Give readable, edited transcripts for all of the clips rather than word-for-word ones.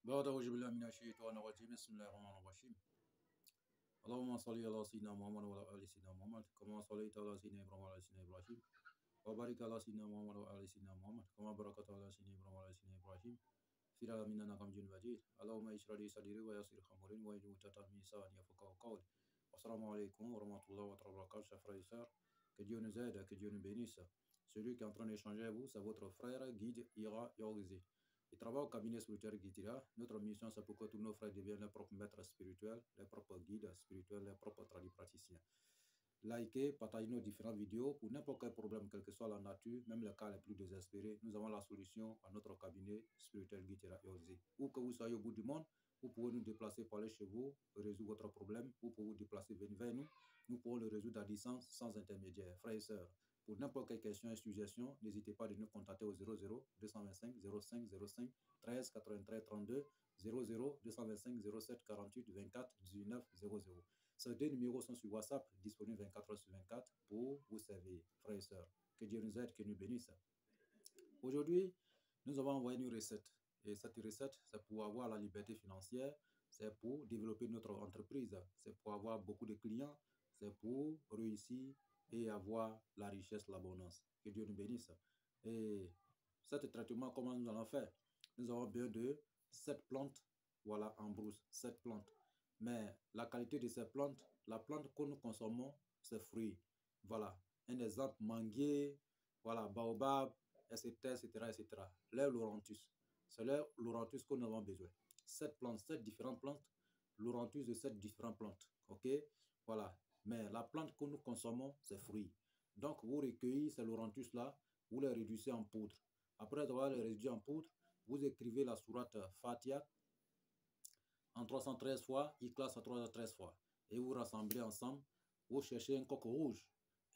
بعد أعوذ بالله من الشيطان الرجيم بسم الله الرحمن الرحيم اللهم صل على سيدنا محمد وعلى آل سيدنا محمد كما صليت على سيدنا إبراهيم وعلى آل سيدنا إبراهيم وبارك على سيدنا محمد وعلى آل سيدنا محمد كما باركت على سيدنا إبراهيم وعلى آل سيدنا إبراهيم في العالمين إنك حميد مجيد اللهم اشرح لي صدري ويسر أمري واحلل عقدة من لساني يفقهوا قولي. Assalamu alaikum wa rahmatullahi wa barakatuh, chers frères et sœurs. Que Dieu nous aide, que Dieu nous bénisse. Celui qui est en train d'échanger avec vous, c'est votre frère guide Ira Yorgzi. Il travaille au cabinet spirituel Guidira. Notre mission, c'est pour que tous nos frères deviennent leurs propres maîtres spirituels, leurs propres guides spirituels, leurs propres praticiens. Likez, partagez nos différentes vidéos pour n'importe quel problème, quelle que soit la nature, même les cas les plus désespérés. Nous avons la solution à notre cabinet spirituel Guidira Yorgzi. Où que vous soyez au bout du monde, vous pouvez nous déplacer pour aller chez vous, résoudre votre problème. Vous pouvez vous déplacer vers nous. Nous pourrons le résoudre à distance sans intermédiaire. Frères et sœurs, pour n'importe quelle question et suggestion, n'hésitez pas de nous contacter au 00 225 05 05 13 93 32 00 225 07 48 24 19 00. Ces deux numéros sont sur WhatsApp, disponibles 24 heures sur 24 pour vous servir. Frères et sœurs, que Dieu nous aide, que nous bénisse. Aujourd'hui, nous avons envoyé une recette. Et cette recette, c'est pour avoir la liberté financière, c'est pour développer notre entreprise, c'est pour avoir beaucoup de clients, c'est pour réussir et avoir la richesse, l'abondance. Que Dieu nous bénisse. Et ce traitement, comment nous allons faire? Nous avons besoin de 7 plantes, voilà, en brousse, 7 plantes. Mais la qualité de ces plantes, la plante que nous consommons, c'est fruits. Voilà, un exemple, manguier, voilà, baobab, etc., etc., etc. L'air laurentus. C'est l'air laurentus que nous avons besoin. 7 plantes, 7 différentes plantes, laurentus de 7 différentes plantes. Ok? Voilà. Mais la plante que nous consommons, c'est fruits. Donc, vous recueillez ces laurentus-là, vous les réduisez en poudre. Après avoir les réduits en poudre, vous écrivez la sourate Fatiha en 313 fois, Ikhlas en 313 fois. Et vous rassemblez ensemble, vous cherchez un coq rouge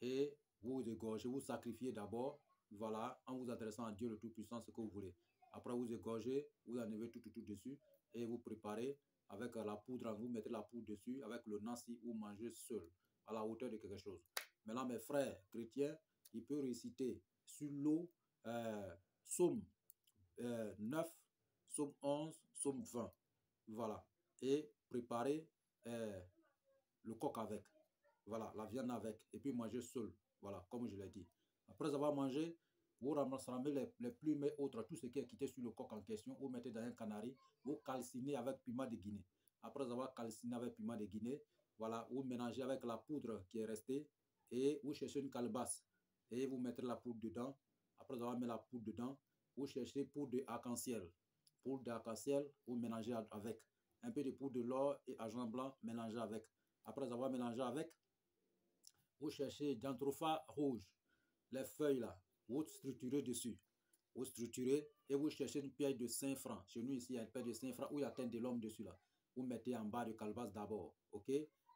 et vous égorgez, vous sacrifiez d'abord, voilà, en vous adressant à Dieu le Tout-Puissant, ce que vous voulez. Après, vous égorgez, vous enlevez tout dessus et vous préparez avec la poudre, vous mettez la poudre dessus, avec le nasi, vous mangez seul, à la hauteur de quelque chose. Maintenant, mes frères chrétiens, ils peuvent réciter sur l'eau Psaume 9, Psaume 11, Psaume 20. Voilà. Et préparer le coq avec. Voilà, la viande avec. Et puis manger seul. Voilà, comme je l'ai dit. Après avoir mangé, vous ramassez les plumes et autres, tout ce qui est quitté sur le coq en question, vous mettez dans un canari, vous calcinez avec piment de Guinée. Après avoir calciné avec piment de Guinée, voilà, vous mélangez avec la poudre qui est restée et vous cherchez une calebasse et vous mettez la poudre dedans. Après avoir mis la poudre dedans, vous cherchez poudre d'arc-en-ciel. Poudre d'arc-en-ciel, vous mélangez avec un peu de poudre de l'or et argent blanc mélangé avec. Après avoir mélangé avec, vous cherchez jantropha rouge, les feuilles là, vous structurez dessus. Vous structurez et vous cherchez une pierre de 5 francs. Chez nous ici, il y a une pierre de 5 francs où il y a teinte de l'homme dessus là. Vous mettez en bas de calebasse d'abord, ok?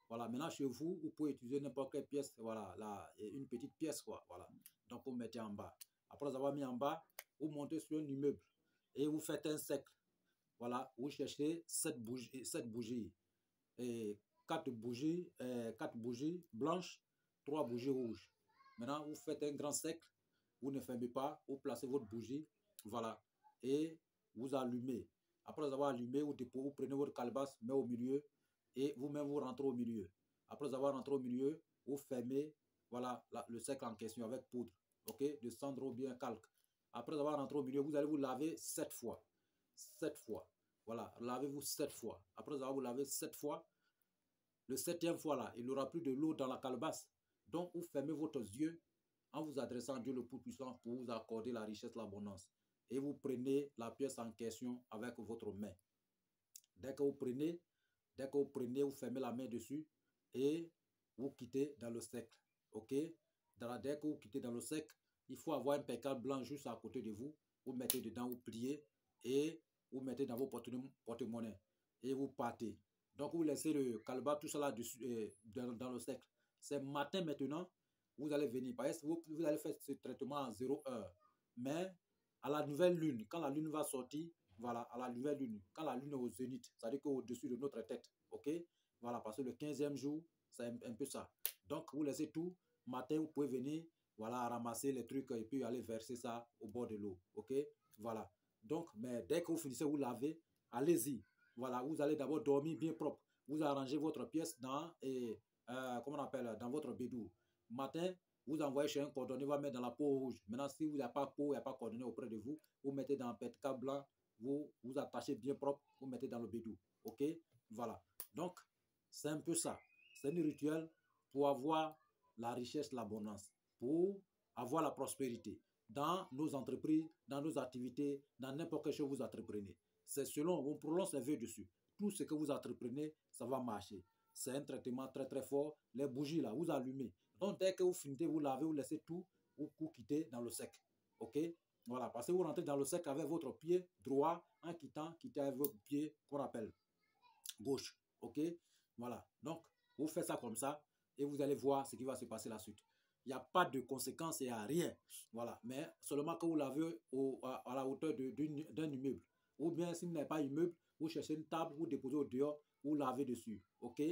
Voilà, maintenant chez vous, vous pouvez utiliser n'importe quelle pièce, voilà, là, une petite pièce quoi, voilà. Donc vous mettez en bas. Après avoir mis en bas, vous montez sur un immeuble et vous faites un cercle. Voilà, vous cherchez 7 bougies et 4 bougies blanches, 3 bougies rouges. Maintenant, vous faites un grand cercle, vous ne fermez pas, vous placez votre bougie, voilà, et vous allumez. Après avoir allumé, vous prenez votre calebasse, mettez au milieu, et vous-même vous rentrez au milieu. Après avoir rentré au milieu, vous fermez, voilà, le cercle en question avec poudre, ok, de cendre ou bien calque. Après avoir rentré au milieu, vous allez vous laver 7 fois. 7 fois. Voilà, lavez-vous 7 fois. Après avoir vous lavé 7 fois, le 7e fois là, il n'y aura plus de l'eau dans la calebasse. Donc, vous fermez votre yeux en vous adressant à Dieu le Tout-Puissant pour vous accorder la richesse, l'abondance. Et vous prenez la pièce en question avec votre main. Dès que vous prenez, vous fermez la main dessus et vous quittez dans le cercle. Ok? Dès que vous quittez dans le cercle, il faut avoir un percal blanc juste à côté de vous. Vous mettez dedans, vous pliez et vous mettez dans vos porte-monnaie et vous partez. Donc, vous laissez le calebasse, tout ça là dessus, dans le cercle. C'est matin maintenant, vous allez venir. Parce que vous allez faire ce traitement à 0 heure. Mais à la nouvelle lune, quand la lune va sortir, voilà, à la nouvelle lune, quand la lune est au zénith, c'est-à-dire qu'au-dessus de notre tête, ok? Voilà, parce que le 15e jour, c'est un peu ça. Donc, vous laissez tout. Matin, vous pouvez venir, voilà, ramasser les trucs et puis aller verser ça au bord de l'eau, ok? Voilà. Donc, mais dès que vous finissez, vous lavez, allez-y. Voilà, vous allez d'abord dormir bien propre. Vous arrangez votre pièce dans, comment on appelle, dans votre bédou. Matin, vous envoyez chez un cordonnier, va mettre dans la peau rouge. Maintenant, si vous n'avez pas peau, il n'y a pas cordonnier auprès de vous, vous mettez dans un PETK blanc, vous attachez bien propre, vous mettez dans le bédou. OK? Voilà. Donc, c'est un peu ça. C'est un rituel pour avoir la richesse, l'abondance, pour avoir la prospérité dans nos entreprises, dans nos activités, dans n'importe quelle chose que vous entreprenez. C'est selon, on prononce les vœux dessus. Tout ce que vous entreprenez, ça va marcher. C'est un traitement très très fort. Les bougies là, vous allumez. Donc dès que vous finissez, vous lavez, vous laissez tout, vous quittez dans le sec. OK? Voilà, parce que vous rentrez dans le sec avec votre pied droit, en quittant, quittez avec votre pied qu'on appelle gauche. OK? Voilà. Donc, vous faites ça comme ça et vous allez voir ce qui va se passer la suite. Il n'y a pas de conséquences, il n'y a rien. Voilà. Mais seulement que vous lavez à la hauteur d'un immeuble. Ou bien, si vous n'avez pas immeuble, vous cherchez une table, vous déposez au dehors, vous lavez dessus. OK?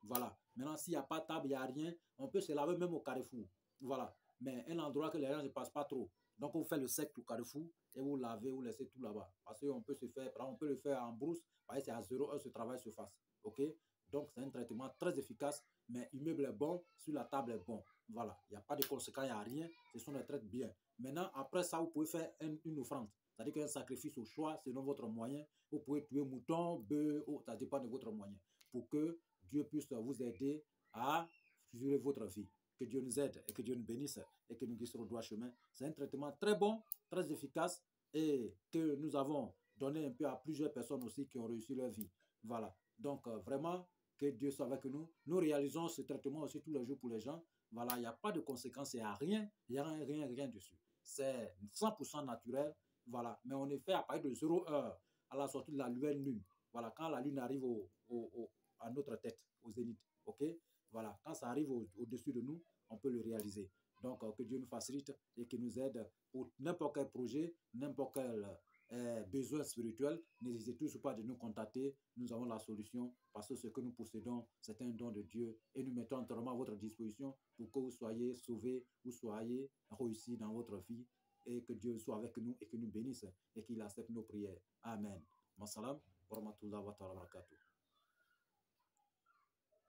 Voilà. Maintenant, s'il n'y a pas de table, il n'y a rien, on peut se laver même au carrefour. Voilà. Mais un endroit que les gens ne passent pas trop. Donc, vous faites le sec au carrefour et vous lavez, vous laissez tout là-bas. Parce qu'on peut se faire, on peut le faire en brousse, parce que c'est à 0 heure ce travail se fasse. OK? Donc, c'est un traitement très efficace, mais immeuble est bon, sur la table est bon. Voilà. Il n'y a pas de conséquences, il n'y a rien. Ce sont des traites bien. Maintenant, après ça, vous pouvez faire une offrande. C'est-à-dire qu'un sacrifice au choix, selon votre moyen. Vous pouvez tuer mouton, bœuf, ça dépend de votre moyen. Pour que Dieu puisse vous aider à vivre votre vie. Que Dieu nous aide et que Dieu nous bénisse et que nous guide sur le droit chemin. C'est un traitement très bon, très efficace et que nous avons donné un peu à plusieurs personnes aussi qui ont réussi leur vie. Voilà. Donc, vraiment, que Dieu soit avec nous. Nous réalisons ce traitement aussi tous les jours pour les gens. Voilà, il n'y a pas de conséquences, il n'y a rien, il n'y a rien dessus. C'est 100% naturel. Voilà, mais on est fait à partir de 0 heure à la sortie de la nouvelle lune. Voilà, quand la lune arrive à notre tête, au zénith. OK? Voilà, quand ça arrive au-dessus de nous, on peut le réaliser. Donc, que Dieu nous facilite et qu'il nous aide pour n'importe quel projet, n'importe quel besoin spirituel. N'hésitez toujours pas de nous contacter. Nous avons la solution parce que ce que nous possédons, c'est un don de Dieu et nous mettons entièrement à votre disposition pour que vous soyez sauvés, vous soyez réussis dans votre vie et que Dieu soit avec nous et qu'il nous bénisse et qu'il accepte nos prières. Amen. Wassalam wa rahmatullahi wa barakatuh.